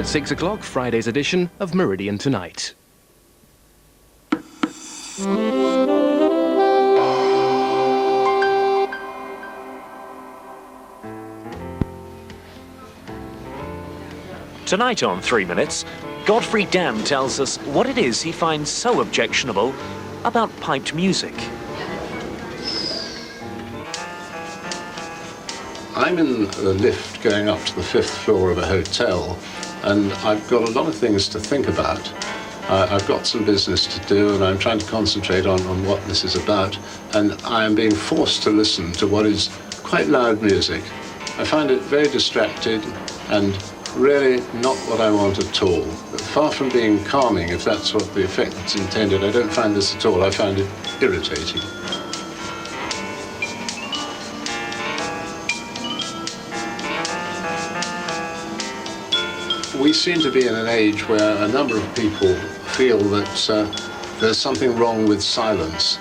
At 6 o'clock, Friday's edition of Meridian Tonight. Tonight on 3 Minutes, Godfrey Dam tells us what it is he finds so objectionable about piped music. I'm in a lift going up to the 5th floor of a hotel, and I've got a lot of things to think about. I've got some business to do, and I'm trying to concentrate on what this is about, and I am being forced to listen to what is quite loud music. I find it very distracting and really not what I want at all. Far from being calming, if that's what the effect that's intended, I don't find this at all. I find it irritating. We seem to be in an age where a number of people feel that there's something wrong with silence,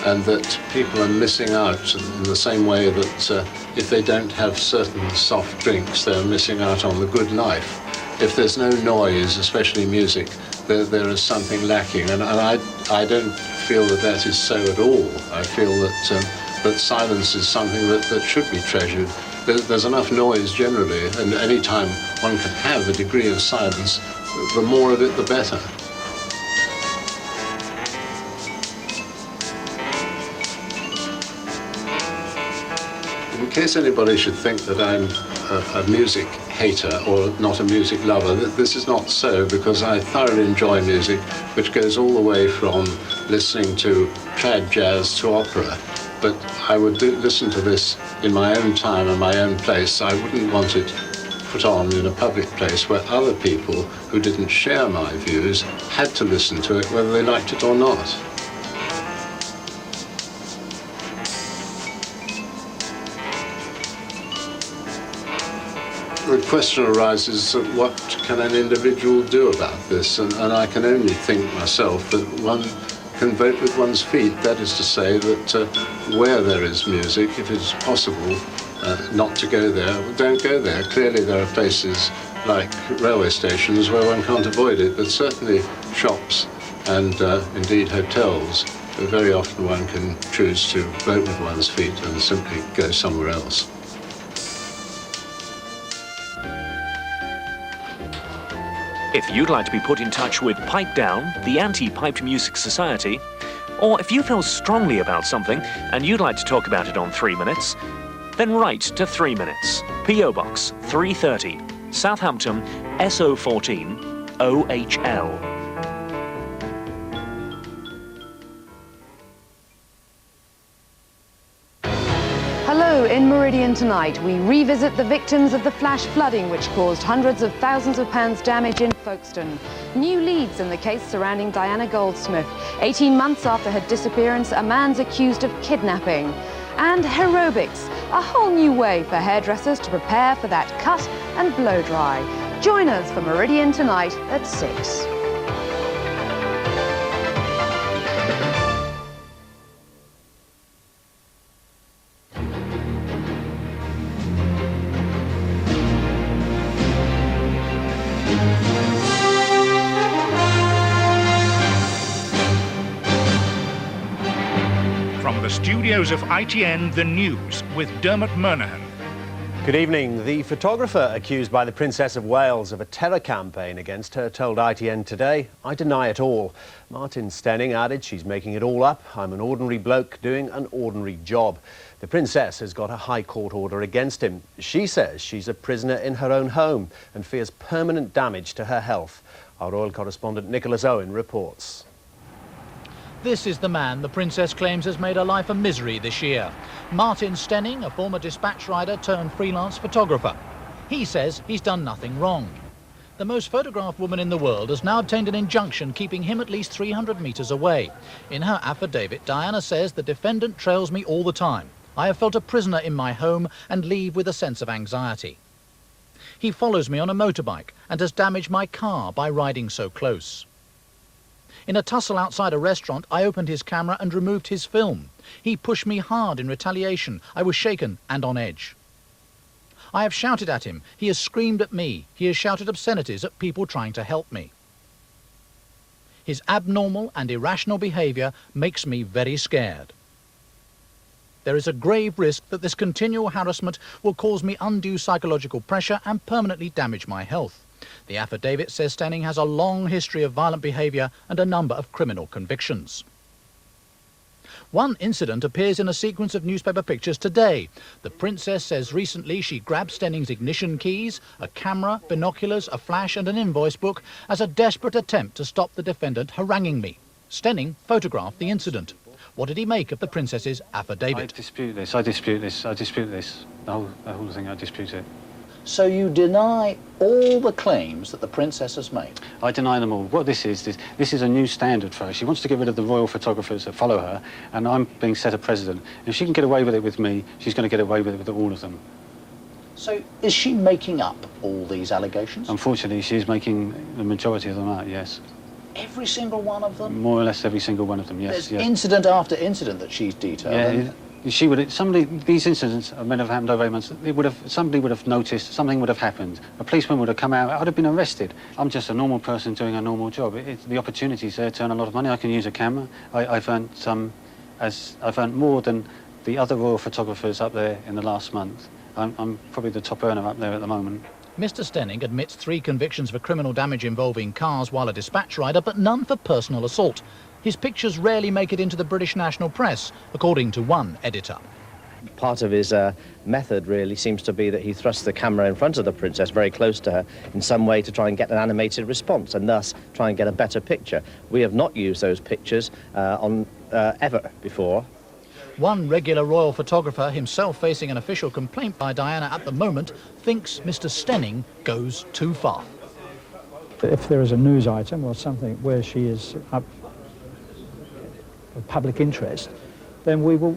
and that people are missing out in the same way that if they don't have certain soft drinks, they're missing out on the good life. If there's no noise, especially music, there is something lacking, and I don't feel that that is so at all. I feel that silence is something that should be treasured. There's enough noise generally, and any time one can have a degree of silence, the more of it, the better. In case anybody should think that I'm a music hater or not a music lover, this is not so, because I thoroughly enjoy music, which goes all the way from listening to trad jazz to opera. But I would listen to this in my own time and my own place. I wouldn't want it put on in a public place where other people who didn't share my views had to listen to it whether they liked it or not. The question arises, what can an individual do about this? And I can only think myself that one can vote with one's feet. That is to say that where there is music, if it's possible not to go there, don't go there. Clearly there are places like railway stations where one can't avoid it, but certainly shops and indeed hotels, very often one can choose to vote with one's feet and simply go somewhere else. If you'd like to be put in touch with Pipe Down, the Anti-Piped Music Society, or if you feel strongly about something and you'd like to talk about it on 3 Minutes, then write to 3 Minutes, P.O. Box 330, Southampton, SO14, OHL. Hello, in Meridian Tonight, we revisit the victims of the flash flooding which caused hundreds of thousands of pounds damage in Folkestone. New leads in the case surrounding Diana Goldsmith. 18 months after her disappearance, a man's accused of kidnapping. And aerobics, a whole new way for hairdressers to prepare for that cut and blow dry. Join us for Meridian Tonight at 6. From the studios of ITN, the news with Dermot Murnaghan. Good evening. The photographer accused by the Princess of Wales of a terror campaign against her told ITN today, "I deny it all." Martin Stenning added, "She's making it all up. I'm an ordinary bloke doing an ordinary job." The Princess has got a High Court order against him. She says she's a prisoner in her own home and fears permanent damage to her health. Our royal correspondent Nicholas Owen reports. This is the man the Princess claims has made her life a misery this year. Martin Stenning, a former dispatch rider turned freelance photographer. He says he's done nothing wrong. The most photographed woman in the world has now obtained an injunction keeping him at least 300 metres away. In her affidavit, Diana says the defendant trails me all the time. I have felt a prisoner in my home and leave with a sense of anxiety. He follows me on a motorbike and has damaged my car by riding so close. In a tussle outside a restaurant, I opened his camera and removed his film. He pushed me hard in retaliation. I was shaken and on edge. I have shouted at him. He has screamed at me. He has shouted obscenities at people trying to help me. His abnormal and irrational behaviour makes me very scared. There is a grave risk that this continual harassment will cause me undue psychological pressure and permanently damage my health. The affidavit says Stenning has a long history of violent behaviour and a number of criminal convictions. One incident appears in a sequence of newspaper pictures today. The princess says recently she grabbed Stenning's ignition keys, a camera, binoculars, a flash and an invoice book as a desperate attempt to stop the defendant haranguing me. Stenning photographed the incident. What did he make of the princess's affidavit? I dispute this, I dispute this, I dispute this. The whole thing, I dispute it. So you deny all the claims that the princess has made? I deny them all. What this is a new standard for her. She wants to get rid of the royal photographers that follow her, and I'm being set a precedent. If she can get away with it with me, she's going to get away with it with all of them. So is she making up all these allegations? Unfortunately, she is making the majority of them out, yes. Every single one of them? More or less every single one of them, yes. There's yes. incident after incident that she's detailed. Yeah, these incidents may have happened over 8 months. Somebody would have noticed, something would have happened. A policeman would have come out, I'd have been arrested. I'm just a normal person doing a normal job. The opportunity's there to earn a lot of money. I can use a camera. I've earned more than the other royal photographers up there in the last month. I'm probably the top earner up there at the moment. Mr. Stenning admits 3 convictions for criminal damage involving cars while a dispatch rider, but none for personal assault. His pictures rarely make it into the British national press, according to one editor. Part of his method really seems to be that he thrusts the camera in front of the princess, very close to her, in some way to try and get an animated response and thus try and get a better picture. We have not used those pictures ever before. One regular royal photographer, himself facing an official complaint by Diana at the moment, thinks Mr. Stenning goes too far. If there is a news item or something where she is up of public interest, then we will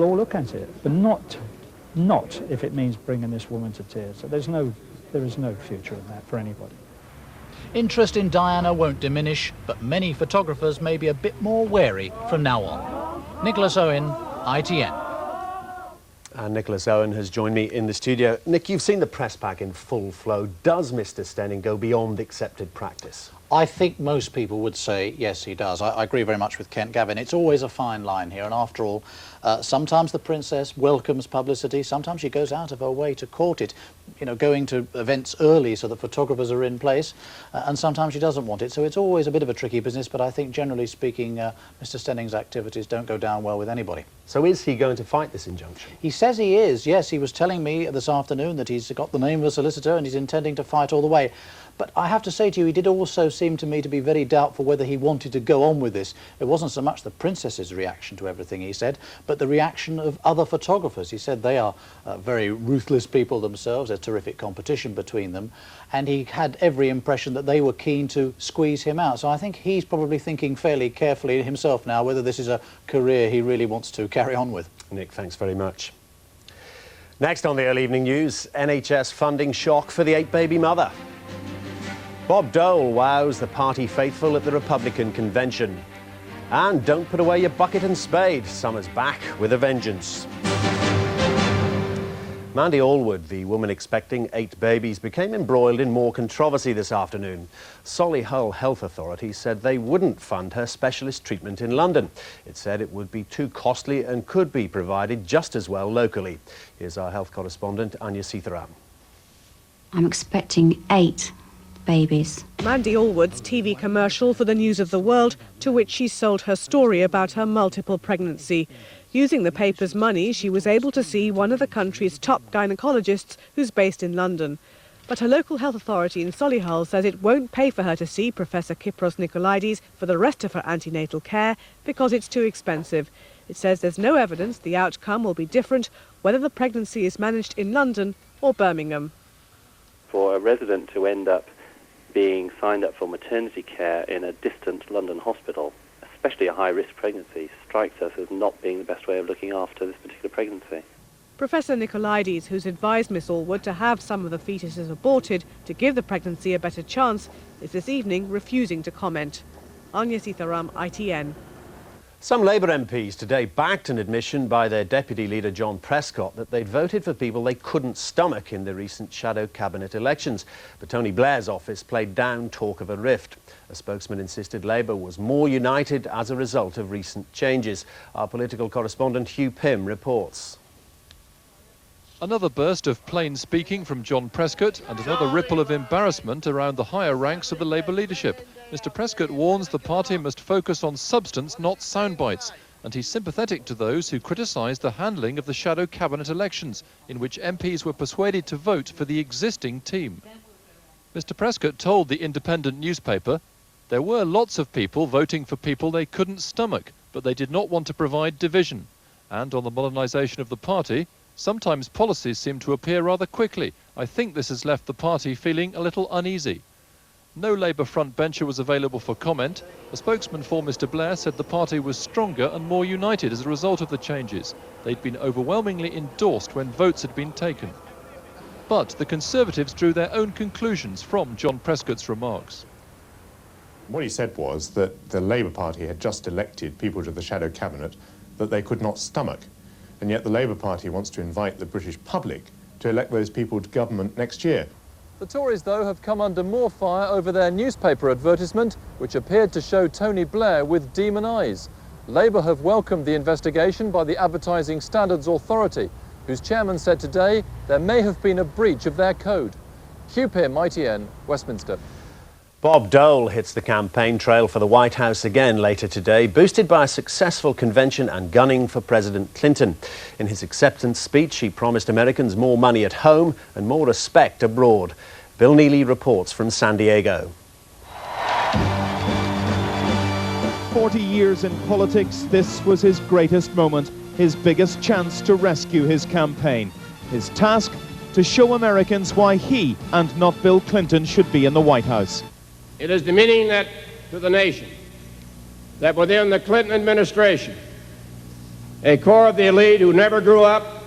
all look at it, but not if it means bringing this woman to tears. So there is no future in that for anybody. Interest in Diana won't diminish, but many photographers may be a bit more wary from now on. Nicholas Owen, ITN. And Nicholas Owen has joined me in the studio. Nick, you've seen the press pack in full flow. Does Mr. Stenning go beyond accepted practice? I think most people would say yes, he does. I agree very much with Kent Gavin. It's always a fine line here, and after all, sometimes the princess welcomes publicity, sometimes she goes out of her way to court it, you know, going to events early so that photographers are in place, and sometimes she doesn't want it. So it's always a bit of a tricky business, but I think generally speaking, Mr. Stenning's activities don't go down well with anybody. So is he going to fight this injunction? He says he is, yes. He was telling me this afternoon that he's got the name of a solicitor and he's intending to fight all the way. But I have to say to you, he did also seem to me to be very doubtful whether he wanted to go on with this. It wasn't so much the princess's reaction to everything he said, but the reaction of other photographers. He said they are very ruthless people themselves. There's terrific competition between them. And he had every impression that they were keen to squeeze him out. So I think he's probably thinking fairly carefully himself now whether this is a career he really wants to carry on with. Nick, thanks very much. Next on the early evening news, NHS funding shock for the 8-baby mother. Bob Dole wows the party faithful at the Republican convention. And don't put away your bucket and spade. Summer's back with a vengeance. Mandy Allwood, the woman expecting 8 babies, became embroiled in more controversy this afternoon. Solihull Health Authority said they wouldn't fund her specialist treatment in London. It said it would be too costly and could be provided just as well locally. Here's our health correspondent, Anya Sitharam. I'm expecting 8 babies. Mandy Allwood's TV commercial for the News of the World, to which she sold her story about her multiple pregnancy. Using the paper's money, she was able to see one of the country's top gynecologists who's based in London. But her local health authority in Solihull says it won't pay for her to see Professor Kypros Nicolaides for the rest of her antenatal care because it's too expensive. It says there's no evidence the outcome will be different whether the pregnancy is managed in London or Birmingham. For a resident to end up being signed up for maternity care in a distant London hospital, especially a high-risk pregnancy, strikes us as not being the best way of looking after this particular pregnancy. Professor Nicolaides, who's advised Miss Allwood to have some of the fetuses aborted to give the pregnancy a better chance, is this evening refusing to comment. Anya Sitharam, ITN. Some Labour MPs today backed an admission by their deputy leader John Prescott that they'd voted for people they couldn't stomach in the recent shadow cabinet elections. But Tony Blair's office played down talk of a rift. A spokesman insisted Labour was more united as a result of recent changes. Our political correspondent Hugh Pym reports. Another burst of plain speaking from John Prescott and another ripple of embarrassment around the higher ranks of the Labour leadership. Mr Prescott warns the party must focus on substance, not soundbites, and he's sympathetic to those who criticise the handling of the shadow cabinet elections, in which MPs were persuaded to vote for the existing team. Mr Prescott told the Independent newspaper there were lots of people voting for people they couldn't stomach, but they did not want to provide division. And on the modernisation of the party, sometimes policies seem to appear rather quickly. I think this has left the party feeling a little uneasy. No Labour frontbencher was available for comment. A spokesman for Mr Blair said the party was stronger and more united as a result of the changes. They'd been overwhelmingly endorsed when votes had been taken. But the Conservatives drew their own conclusions from John Prescott's remarks. What he said was that the Labour Party had just elected people to the shadow cabinet that they could not stomach. And yet the Labour Party wants to invite the British public to elect those people to government next year. The Tories, though, have come under more fire over their newspaper advertisement, which appeared to show Tony Blair with demon eyes. Labour have welcomed the investigation by the Advertising Standards Authority, whose chairman said today there may have been a breach of their code. Hugh Pym, ITN, Westminster. Bob Dole hits the campaign trail for the White House again later today, boosted by a successful convention and gunning for President Clinton. In his acceptance speech, he promised Americans more money at home and more respect abroad. Bill Neely reports from San Diego. 40 years in politics, this was his greatest moment, his biggest chance to rescue his campaign. His task, to show Americans why he and not Bill Clinton should be in the White House. It is demeaning that to the nation that within the Clinton administration, a core of the elite who never grew up,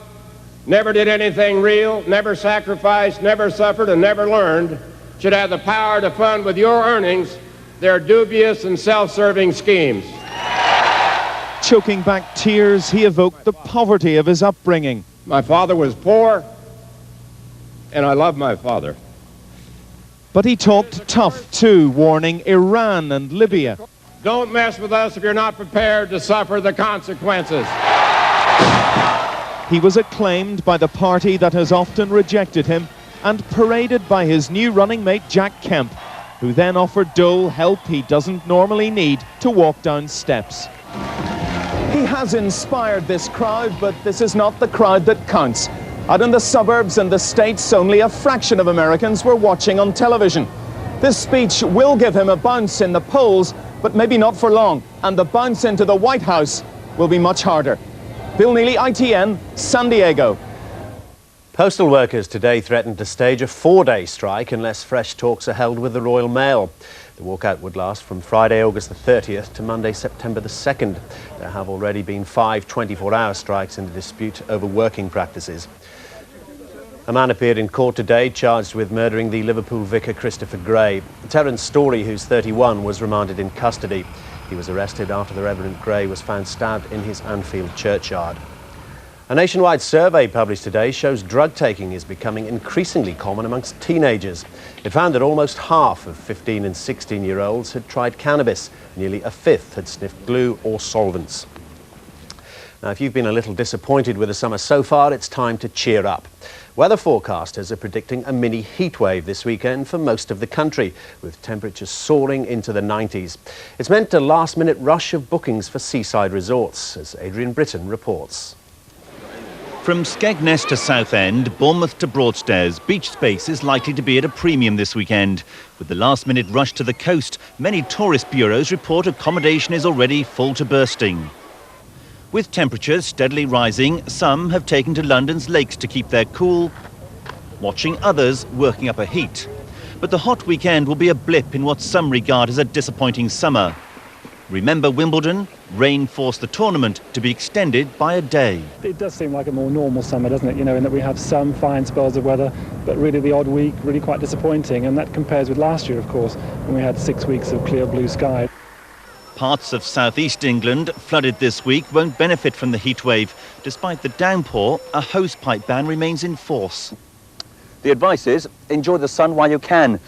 never did anything real, never sacrificed, never suffered, and never learned, should have the power to fund with your earnings their dubious and self-serving schemes. Choking back tears, he evoked the poverty of his upbringing. My father was poor, and I love my father. But he talked tough too, warning Iran and Libya. Don't mess with us if you're not prepared to suffer the consequences. He was acclaimed by the party that has often rejected him and paraded by his new running mate Jack Kemp, who then offered Dole help he doesn't normally need to walk down steps. He has inspired this crowd, but this is not the crowd that counts. Out in the suburbs and the States, only a fraction of Americans were watching on television. This speech will give him a bounce in the polls, but maybe not for long, and the bounce into the White House will be much harder. Bill Neely, ITN, San Diego. Postal workers today threatened to stage a 4-day strike unless fresh talks are held with the Royal Mail. The walkout would last from Friday, August the 30th to Monday, September the 2nd. There have already been 5 24-hour strikes in the dispute over working practices. A man appeared in court today charged with murdering the Liverpool vicar Christopher Gray. Terence Story, who's 31, was remanded in custody. He was arrested after the Reverend Gray was found stabbed in his Anfield churchyard. A nationwide survey published today shows drug taking is becoming increasingly common amongst teenagers. It found that almost half of 15 and 16-year-olds had tried cannabis. Nearly a fifth had sniffed glue or solvents. Now, if you've been a little disappointed with the summer so far, it's time to cheer up. Weather forecasters are predicting a mini heatwave this weekend for most of the country, with temperatures soaring into the 90s. It's meant a last-minute rush of bookings for seaside resorts, as Adrian Britton reports. From Skegness to Southend, Bournemouth to Broadstairs, beach space is likely to be at a premium this weekend. With the last-minute rush to the coast, many tourist bureaus report accommodation is already full to bursting. With temperatures steadily rising, some have taken to London's lakes to keep their cool, watching others working up a heat. But the hot weekend will be a blip in what some regard as a disappointing summer. Remember Wimbledon? Rain forced the tournament to be extended by a day. It does seem like a more normal summer, doesn't it? You know, in that we have some fine spells of weather, but really the odd week, really quite disappointing. And that compares with last year, of course, when we had 6 weeks of clear blue sky. Parts of southeast England, flooded this week, won't benefit from the heat wave. Despite the downpour, a hosepipe ban remains in force. The advice is, enjoy the sun while you can.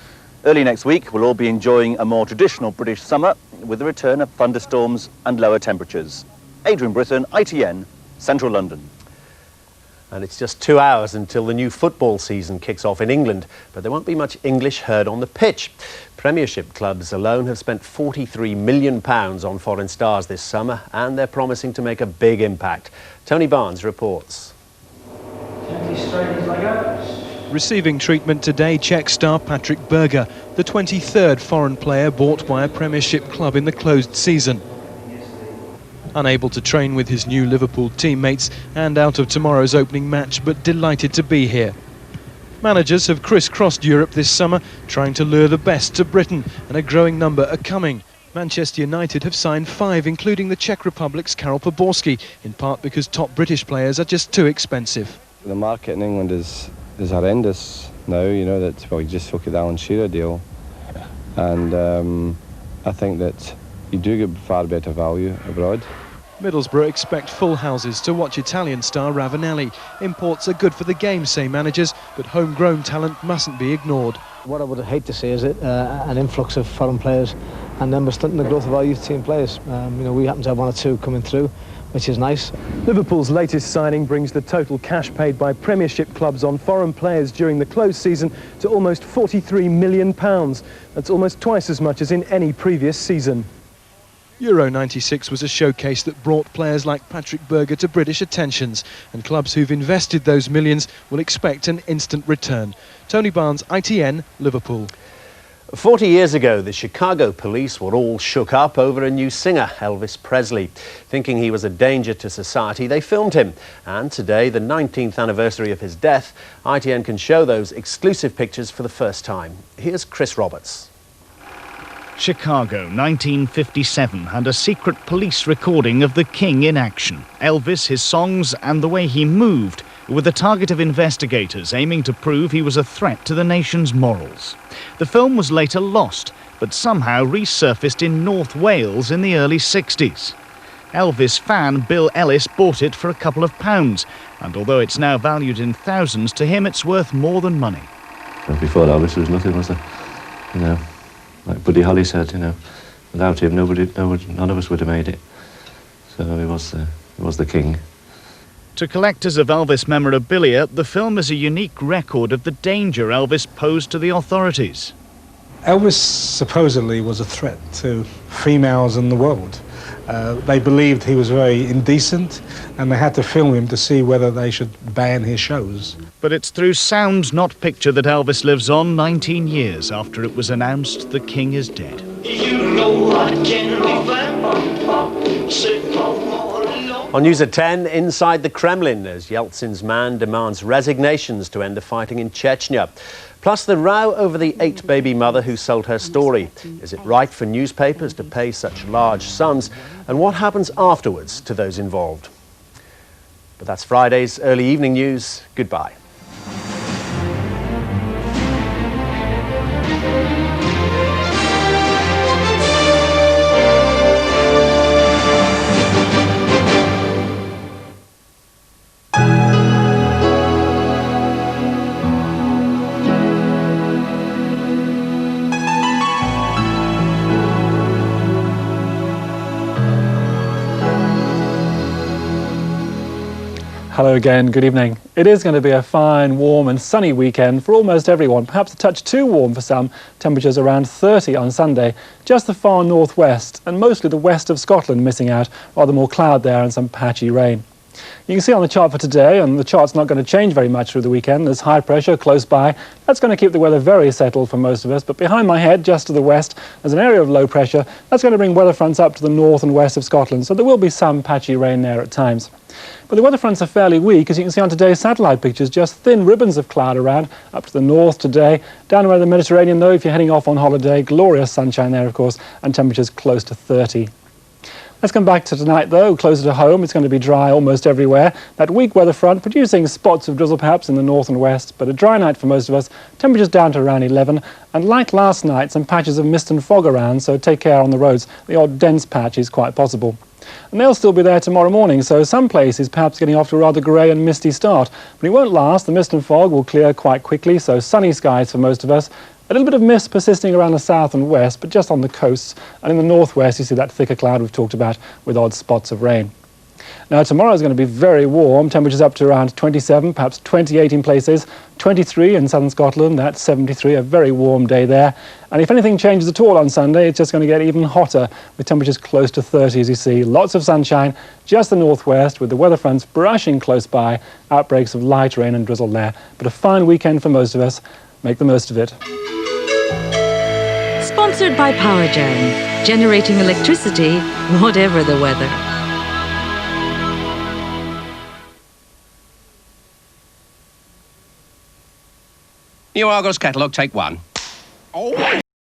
Early next week, we'll all be enjoying a more traditional British summer with the return of thunderstorms and lower temperatures. Adrian Britton, ITN, Central London. And it's just 2 hours until the new football season kicks off in England, but there won't be much English heard on the pitch. Premiership clubs alone have spent £43 million on foreign stars this summer, and they're promising to make a big impact. Tony Barnes reports. Receiving treatment today, Czech star Patrik Berger, the 23rd foreign player bought by a Premiership club in the closed season. Unable to train with his new Liverpool teammates and out of tomorrow's opening match, but delighted to be here. Managers have crisscrossed Europe this summer, trying to lure the best to Britain, and a growing number are coming. Manchester United have signed 5, including the Czech Republic's Karel Poborský, in part because top British players are just too expensive. The market in England is horrendous now, you know, that, well, you just look at the Alan Shearer deal, and I think that you do get far better value abroad. Middlesbrough expect full houses to watch Italian star Ravanelli. Imports are good for the game, say managers, but homegrown talent mustn't be ignored. What I would hate to see is an influx of foreign players, and then we're stunting the growth of our youth team players. We happen to have 1 or 2 coming through, which is nice. Liverpool's latest signing brings the total cash paid by Premiership clubs on foreign players during the closed season to almost £43 million. That's almost twice as much as in any previous season. Euro 96 was a showcase that brought players like Patrik Berger to British attentions, and clubs who've invested those millions will expect an instant return. Tony Barnes, ITN, Liverpool. 40 years ago, the Chicago police were all shook up over a new singer, Elvis Presley. Thinking he was a danger to society, they filmed him. And today, the 19th anniversary of his death, ITN can show those exclusive pictures for the first time. Here's Chris Roberts. Chicago, 1957, and a secret police recording of the King in action. Elvis, his songs, and the way he moved were the target of investigators aiming to prove he was a threat to the nation's morals. The film was later lost, but somehow resurfaced in North Wales in the early 60s. Elvis fan Bill Ellis bought it for a couple of pounds, and although it's now valued in thousands, to him it's worth more than money. Before Elvis there was nothing, was there? You know, like Buddy Holly said, you know, without him, none of us would have made it. So he was the king. To collectors of Elvis memorabilia, the film is a unique record of the danger Elvis posed to the authorities. Elvis supposedly was a threat to females in the world. They believed he was very indecent, and they had to film him to see whether they should ban his shows. But it's through sound, not picture, that Elvis lives on 19 years after it was announced the King is dead. You know I can On News at 10, inside the Kremlin, as Yeltsin's man demands resignations to end the fighting in Chechnya. Plus the row over the 8-baby mother who sold her story. Is it right for newspapers to pay such large sums? And what happens afterwards to those involved? But that's Friday's early evening news. Goodbye. Hello again, good evening. It is going to be a fine, warm and sunny weekend for almost everyone, perhaps a touch too warm for some, temperatures around 30 on Sunday. Just the far northwest and mostly the west of Scotland missing out, rather more cloud there and some patchy rain. You can see on the chart for today, and the chart's not going to change very much through the weekend. There's high pressure close by. That's going to keep the weather very settled for most of us. But behind my head, just to the west, there's an area of low pressure. That's going to bring weather fronts up to the north and west of Scotland. So there will be some patchy rain there at times. But the weather fronts are fairly weak, as you can see on today's satellite pictures. Just thin ribbons of cloud around, up to the north today. Down around the Mediterranean, though, if you're heading off on holiday, glorious sunshine there, of course, and temperatures close to 30. Let's come back to tonight, though. Closer to home, it's going to be dry almost everywhere. That weak weather front producing spots of drizzle perhaps in the north and west, but a dry night for most of us. Temperatures down to around 11. And like last night, some patches of mist and fog around, so take care on the roads. The odd dense patch is quite possible. And they'll still be there tomorrow morning, so some places perhaps getting off to a rather grey and misty start. But it won't last. The mist and fog will clear quite quickly, so sunny skies for most of us. A little bit of mist persisting around the south and west, but just on the coasts. And in the northwest, you see that thicker cloud we've talked about with odd spots of rain. Now, tomorrow is going to be very warm. Temperatures up to around 27, perhaps 28 in places. 23 in southern Scotland, that's 73, a very warm day there. And if anything changes at all on Sunday, it's just going to get even hotter, with temperatures close to 30, as you see. Lots of sunshine, just the northwest, with the weather fronts brushing close by. Outbreaks of light rain and drizzle there. But a fine weekend for most of us. Make the most of it. Sponsored by Powergen, generating electricity, whatever the weather. New Argos catalogue, take one. Oh.